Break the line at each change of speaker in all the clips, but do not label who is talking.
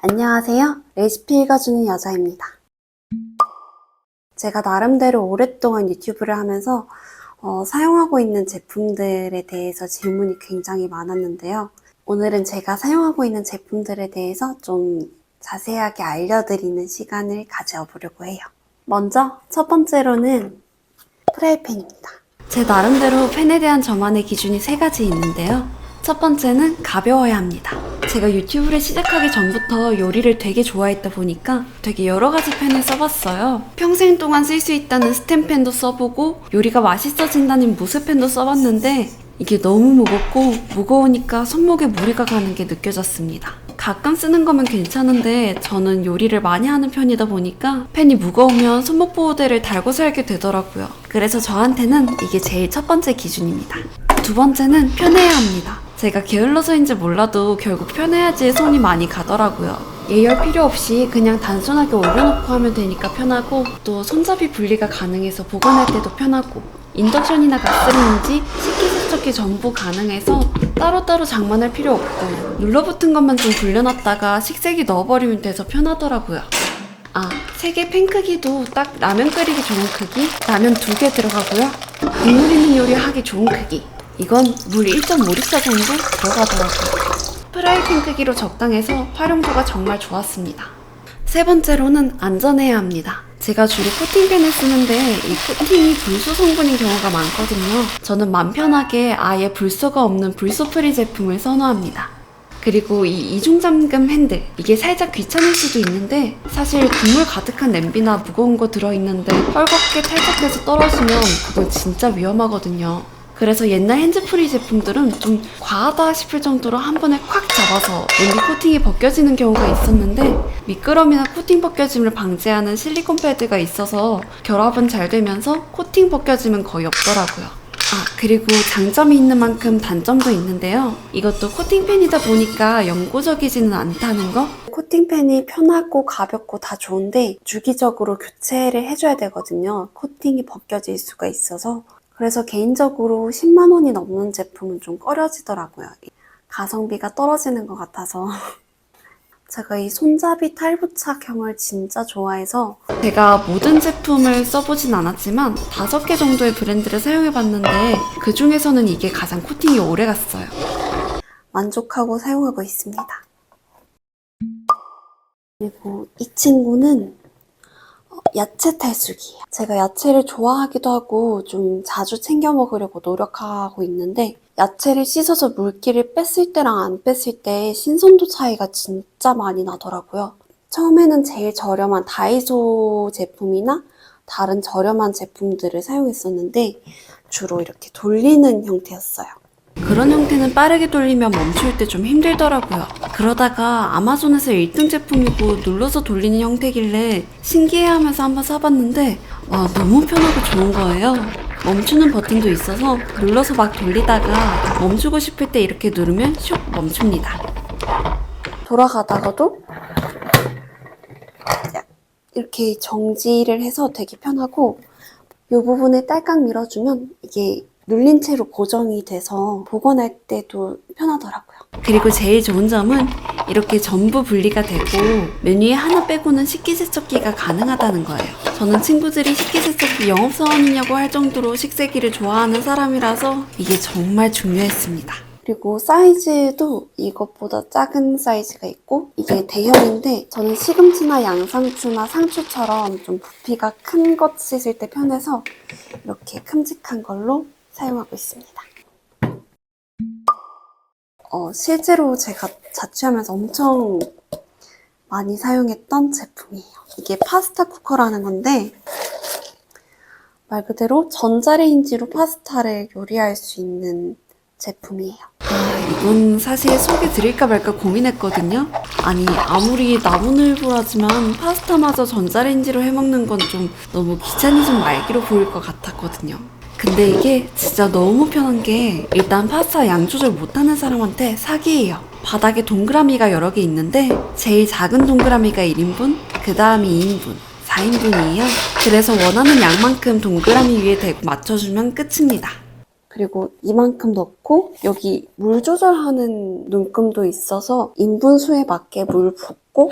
안녕하세요. 레시피 읽어주는 여자입니다. 제가 나름대로 오랫동안 유튜브를 하면서 사용하고 있는 제품들에 대해서 질문이 굉장히 많았는데요. 오늘은 제가 사용하고 있는 제품들에 대해서 좀 자세하게 알려드리는 시간을 가져보려고 해요. 먼저 첫 번째로는 프라이팬입니다. 제 나름대로 팬에 대한 저만의 기준이 3가지 있는데요. 첫 번째는 가벼워야 합니다. 제가 유튜브를 시작하기 전부터 요리를 되게 좋아했다 보니까 되게 여러 가지 팬을 써봤어요. 평생 동안 쓸 수 있다는 스텐팬도 써보고 요리가 맛있어진다는 무쇠팬도 써봤는데 이게 너무 무겁고 무거우니까 손목에 무리가 가는 게 느껴졌습니다. 가끔 쓰는 거면 괜찮은데 저는 요리를 많이 하는 편이다 보니까 팬이 무거우면 손목 보호대를 달고 살게 되더라고요. 그래서 저한테는 이게 제일 첫 번째 기준입니다. 두 번째는 편해야 합니다. 제가 게을러서인지 몰라도 결국 편해야지 손이 많이 가더라고요. 예열 필요 없이 그냥 단순하게 올려놓고 하면 되니까 편하고 또 손잡이 분리가 가능해서 보관할 때도 편하고 인덕션이나 가스레인지, 식기세척기 전부 가능해서 따로따로 장만할 필요 없고 눌러붙은 것만 좀 불려놨다가 식세기 넣어버리면 돼서 편하더라고요. 3개 팬 크기도 딱 라면 끓이기 좋은 크기, 라면 2개 들어가고요. 국물 있는 요리 하기 좋은 크기. 이건 물 1.5리터 정도 들어가더라고요. 프라이팬 크기로 적당해서 활용도가 정말 좋았습니다. 세 번째로는 안전해야 합니다. 제가 주로 코팅팬을 쓰는데 이 코팅이 불소 성분인 경우가 많거든요. 저는 맘 편하게 아예 불소가 없는 불소 프리 제품을 선호합니다. 그리고 이 이중잠금 핸들, 이게 살짝 귀찮을 수도 있는데 사실 국물 가득한 냄비나 무거운 거 들어있는데 헐겁게 탈착해서 떨어지면 그건 진짜 위험하거든요. 그래서 옛날 핸즈프리 제품들은 좀 과하다 싶을 정도로 한 번에 콱 잡아서 냄비 코팅이 벗겨지는 경우가 있었는데 미끄럼이나 코팅 벗겨짐을 방지하는 실리콘 패드가 있어서 결합은 잘 되면서 코팅 벗겨짐은 거의 없더라고요. 그리고 장점이 있는 만큼 단점도 있는데요. 이것도 코팅팬이다 보니까 영구적이지는 않다는 거? 코팅팬이 편하고 가볍고 다 좋은데 주기적으로 교체를 해줘야 되거든요. 코팅이 벗겨질 수가 있어서. 그래서 개인적으로 10만 원이 넘는 제품은 좀 꺼려지더라고요. 가성비가 떨어지는 것 같아서. 제가 이 손잡이 탈부착형을 진짜 좋아해서 제가 모든 제품을 써보진 않았지만 5개 정도의 브랜드를 사용해봤는데 그 중에서는 이게 가장 코팅이 오래 갔어요. 만족하고 사용하고 있습니다. 그리고 이 친구는 야채 탈수기예요. 제가 야채를 좋아하기도 하고 좀 자주 챙겨 먹으려고 노력하고 있는데 야채를 씻어서 물기를 뺐을 때랑 안 뺐을 때 신선도 차이가 진짜 많이 나더라고요. 처음에는 제일 저렴한 다이소 제품이나 다른 저렴한 제품들을 사용했었는데 주로 이렇게 돌리는 형태였어요. 그런 형태는 빠르게 돌리면 멈출 때 좀 힘들더라고요. 그러다가 아마존에서 1등 제품이고 눌러서 돌리는 형태길래 신기해하면서 한번 사봤는데 와, 너무 편하고 좋은 거예요. 멈추는 버튼도 있어서 눌러서 막 돌리다가 멈추고 싶을 때 이렇게 누르면 슉 멈춥니다. 돌아가다가도 이렇게 정지를 해서 되게 편하고 이 부분을 딸깍 밀어주면 이게 눌린 채로 고정이 돼서 보관할 때도 편하더라고요. 그리고 제일 좋은 점은 이렇게 전부 분리가 되고 메뉴에 하나 빼고는 식기세척기가 가능하다는 거예요. 저는 친구들이 식기세척기 영업사원이냐고 할 정도로 식세기를 좋아하는 사람이라서 이게 정말 중요했습니다. 그리고 사이즈도 이것보다 작은 사이즈가 있고 이게 대형인데 저는 시금치나 양상추나 상추처럼 좀 부피가 큰 것 씻을 때 편해서 이렇게 큼직한 걸로 사용하고 있습니다. 실제로 제가 자취하면서 엄청 많이 사용했던 제품이에요. 이게 파스타 쿠커라는 건데 말 그대로 전자레인지로 파스타를 요리할 수 있는 제품이에요. 이건 사실 소개 드릴까 말까 고민했거든요. 아니 아무리 나무늘보라지만 파스타마저 전자레인지로 해먹는 건 좀 너무 귀차니즘 말기로 보일 것 같았거든요. 근데 이게 진짜 너무 편한 게 일단 파스타 양 조절 못하는 사람한테 사기예요. 바닥에 동그라미가 여러 개 있는데 제일 작은 동그라미가 1인분, 그 다음이 2인분, 4인분이에요. 그래서 원하는 양만큼 동그라미 위에 대고 맞춰주면 끝입니다. 그리고 이만큼 넣고 여기 물 조절하는 눈금도 있어서 인분수에 맞게 물 붓고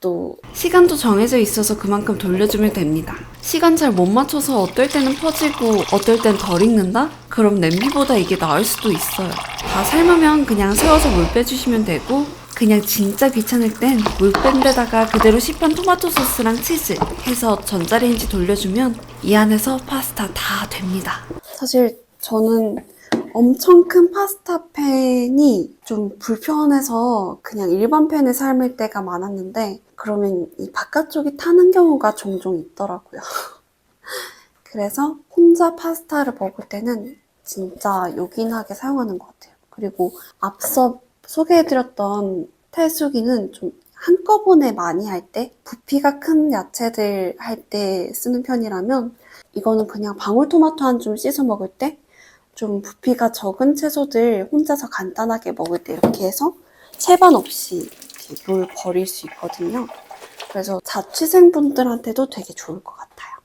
또 시간도 정해져 있어서 그만큼 돌려주면 됩니다. 시간 잘 못 맞춰서 어떨 때는 퍼지고 어떨 땐 덜 익는다? 그럼 냄비보다 이게 나을 수도 있어요. 다 삶으면 그냥 세워서 물 빼주시면 되고 그냥 진짜 귀찮을 땐 물 뺀 데다가 그대로 시판 토마토 소스랑 치즈 해서 전자레인지 돌려주면 이 안에서 파스타 다 됩니다. 사실 저는 엄청 큰 파스타 팬이 좀 불편해서 그냥 일반 팬에 삶을 때가 많았는데 그러면 이 바깥쪽이 타는 경우가 종종 있더라고요. 그래서 혼자 파스타를 먹을 때는 진짜 요긴하게 사용하는 것 같아요. 그리고 앞서 소개해드렸던 탈수기는 좀 한꺼번에 많이 할 때, 부피가 큰 야채들 할 때 쓰는 편이라면 이거는 그냥 방울토마토 한 줌 씻어 먹을 때, 좀 부피가 적은 채소들 혼자서 간단하게 먹을 때 이렇게 해서 채반 없이 이렇게 물 버릴 수 있거든요. 그래서 자취생분들한테도 되게 좋을 것 같아요.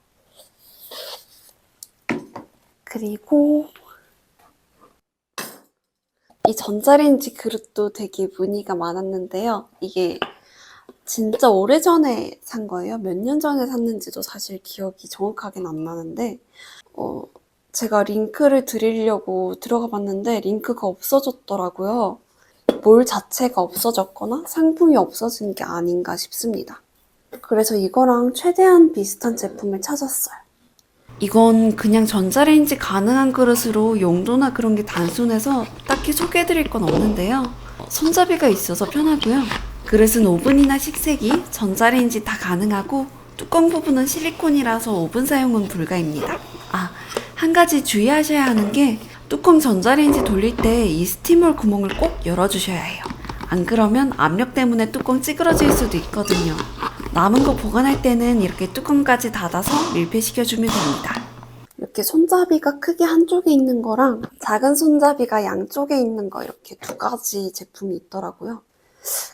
그리고 이 전자레인지 그릇도 되게 문의가 많았는데요. 이게 진짜 오래전에 산 거예요. 몇 년 전에 샀는지도 사실 기억이 정확하게는 안 나는데 제가 링크를 드리려고 들어가 봤는데 링크가 없어졌더라고요. 몰 자체가 없어졌거나 상품이 없어진 게 아닌가 싶습니다. 그래서 이거랑 최대한 비슷한 제품을 찾았어요. 이건 그냥 전자레인지 가능한 그릇으로 용도나 그런 게 단순해서 딱히 소개해드릴 건 없는데요. 손잡이가 있어서 편하고요. 그릇은 오븐이나 식세기, 전자레인지 다 가능하고 뚜껑 부분은 실리콘이라서 오븐 사용은 불가입니다. 한 가지 주의하셔야 하는 게 뚜껑 전자레인지 돌릴 때 이 스티머 구멍을 꼭 열어주셔야 해요. 안 그러면 압력 때문에 뚜껑 찌그러질 수도 있거든요. 남은 거 보관할 때는 이렇게 뚜껑까지 닫아서 밀폐시켜주면 됩니다. 이렇게 손잡이가 크게 한쪽에 있는 거랑 작은 손잡이가 양쪽에 있는 거 이렇게 두 가지 제품이 있더라고요.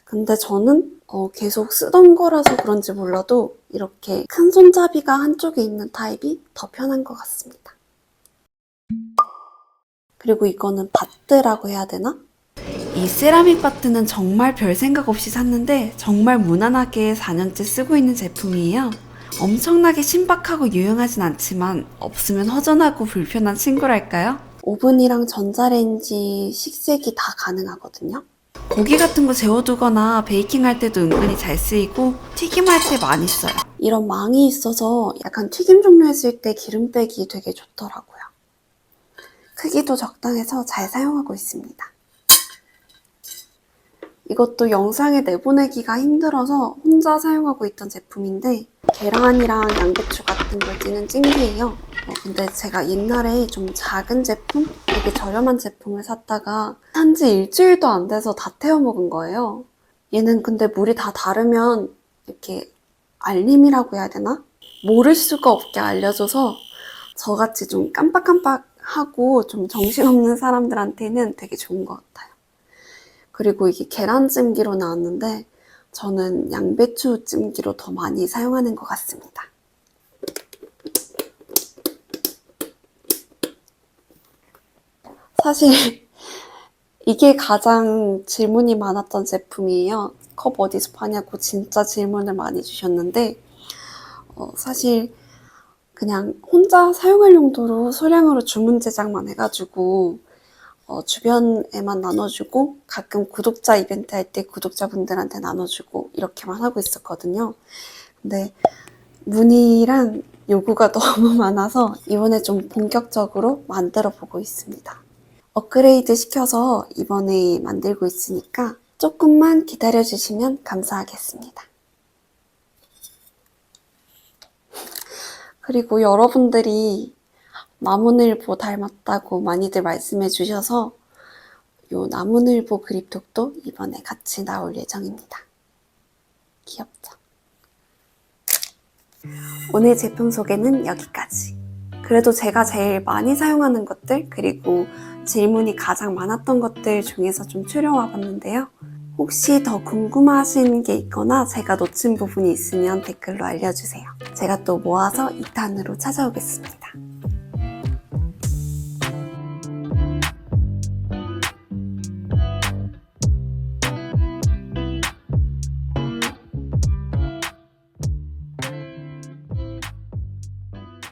근데 저는 계속 쓰던 거라서 그런지 몰라도 이렇게 큰 손잡이가 한쪽에 있는 타입이 더 편한 것 같습니다. 그리고 이거는 바트라고 해야 되나? 이 세라믹 바트는 정말 별 생각 없이 샀는데 정말 무난하게 4년째 쓰고 있는 제품이에요. 엄청나게 신박하고 유용하진 않지만 없으면 허전하고 불편한 친구랄까요? 오븐이랑 전자레인지, 식세기 다 가능하거든요. 고기 같은 거 재워두거나 베이킹할 때도 은근히 잘 쓰이고 튀김할 때 많이 써요. 이런 망이 있어서 약간 튀김 종류 했을 때 기름 빼기 되게 좋더라고요. 크기도 적당해서 잘 사용하고 있습니다. 이것도 영상에 내보내기가 힘들어서 혼자 사용하고 있던 제품인데 계란이랑 양배추 같은 걸 찌는 찜기예요. 근데 제가 옛날에 좀 작은 제품? 되게 저렴한 제품을 샀다가 산지 일주일도 안 돼서 다 태워 먹은 거예요. 얘는 근데 물이 다 다르면 이렇게 알림이라고 해야 되나? 모를 수가 없게 알려줘서 저같이 좀 깜빡깜빡하고 좀 정신없는 사람들한테는 되게 좋은 것 같아요. 그리고 이게 계란찜기로 나왔는데 저는 양배추 찜기로 더 많이 사용하는 것 같습니다. 사실 이게 가장 질문이 많았던 제품이에요. 컵 어디서 파냐고 진짜 질문을 많이 주셨는데 사실 그냥 혼자 사용할 용도로 소량으로 주문 제작만 해가지고 주변에만 나눠주고 가끔 구독자 이벤트 할 때 구독자분들한테 나눠주고 이렇게만 하고 있었거든요. 근데 문의랑 요구가 너무 많아서 이번에 좀 본격적으로 만들어 보고 있습니다. 업그레이드 시켜서 이번에 만들고 있으니까 조금만 기다려주시면 감사하겠습니다. 그리고 여러분들이 나무늘보 닮았다고 많이들 말씀해 주셔서 요 나무늘보 그립톡도 이번에 같이 나올 예정입니다. 귀엽죠? 오늘 제품 소개는 여기까지. 그래도 제가 제일 많이 사용하는 것들 그리고 질문이 가장 많았던 것들 중에서 좀 추려와 봤는데요. 혹시 더 궁금하신 게 있거나 제가 놓친 부분이 있으면 댓글로 알려주세요. 제가 또 모아서 2탄으로 찾아오겠습니다.